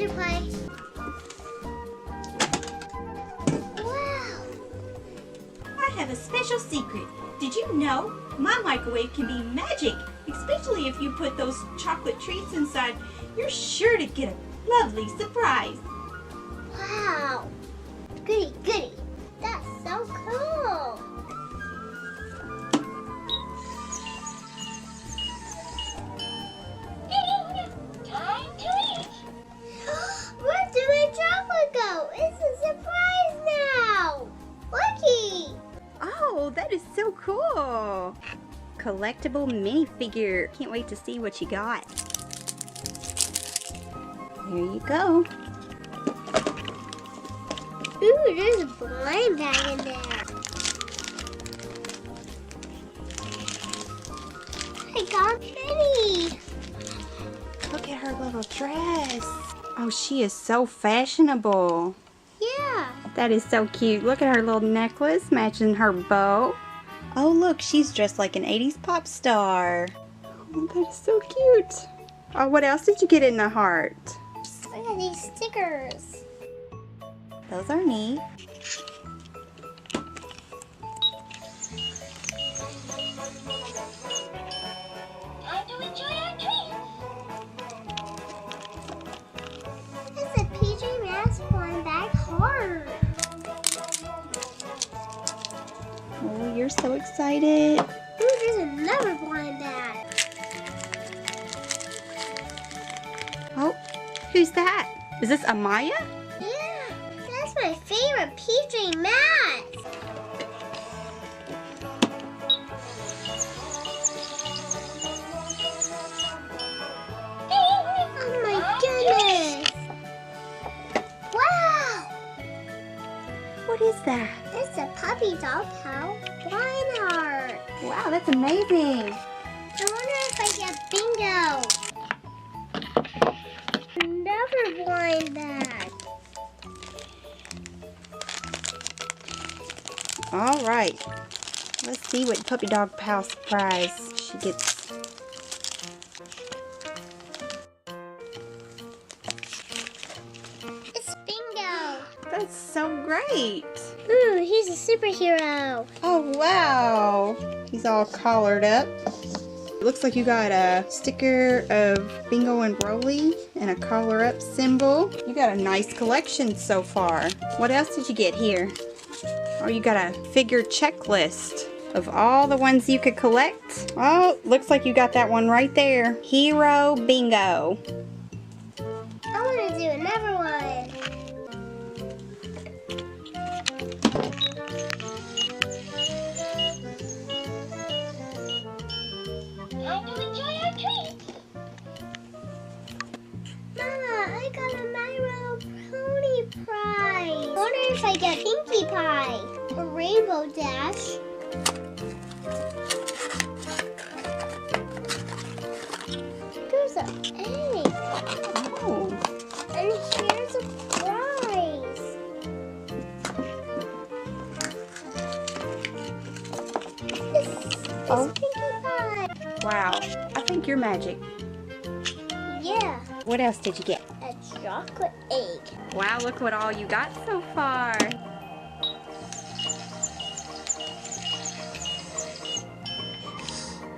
your pie. Wow. I have a special secret. Did you know my microwave can be magic? Especially if you put those chocolate treats inside. You're sure to get a lovely surprise. Wow. Goody, goody. That's so cool. Time to eat. Where did my chocolate go? It's a surprise now. Looky. Oh, that is so cool. Collectible minifigure. Can't wait to see what you got. Here you go. Ooh, there's a blind bag in there. I got Minnie. Look at her little dress. Oh, she is so fashionable. Yeah. That is so cute. Look at her little necklace matching her bow. Oh, look, she's dressed like an 80s pop star. Oh, that is so cute. Oh, what else did you get in the heart? Look at these stickers. Those are neat. Time to enjoy our treats. It's a PJ Masks blind bag heart. Oh, you're so excited. Ooh, there's another blind bag. Oh, who's that? Is this Amaya? Yeah, that's my favorite PJ Masks. Oh my goodness! Wow! What is that? It's a puppy dog pal blind heart. Wow, that's amazing. I wonder if I get bingo. Another blind bag. All right. Let's see what Puppy Dog Pal surprise she gets. It's bingo. That's so great. Ooh, he's a superhero. Oh, wow. He's all collared up. It looks like you got a sticker of Bingo and Rolly and a collar up symbol. You got a nice collection so far. What else did you get here? Oh, you got a figure checklist of all the ones you could collect. Oh, looks like you got that one right there. Hero Bingo. I want to do another one. Time to enjoy our treats. Mama, I got a My Little Pony prize. I wonder if I get Pinkie Pie or Rainbow Dash. There's an egg. Oh, And here's a prize. It's Pinkie Pie. wow. I think you're magic. Yeah, What else did you get? a chocolate egg. Wow, look what all you got so far.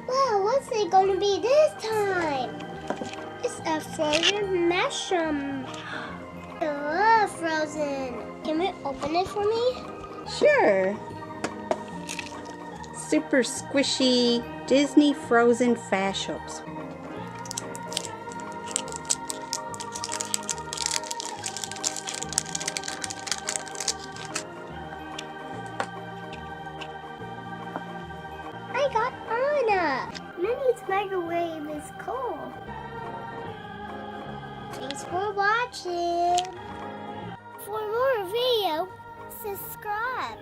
Wow, what's it gonna be this time? It's a frozen mushroom. I love frozen. Can you open it for me? Sure. Super squishy Disney frozen fashions. I got Anna. Minnie's microwave is cool. Thanks for watching. For more video, subscribe.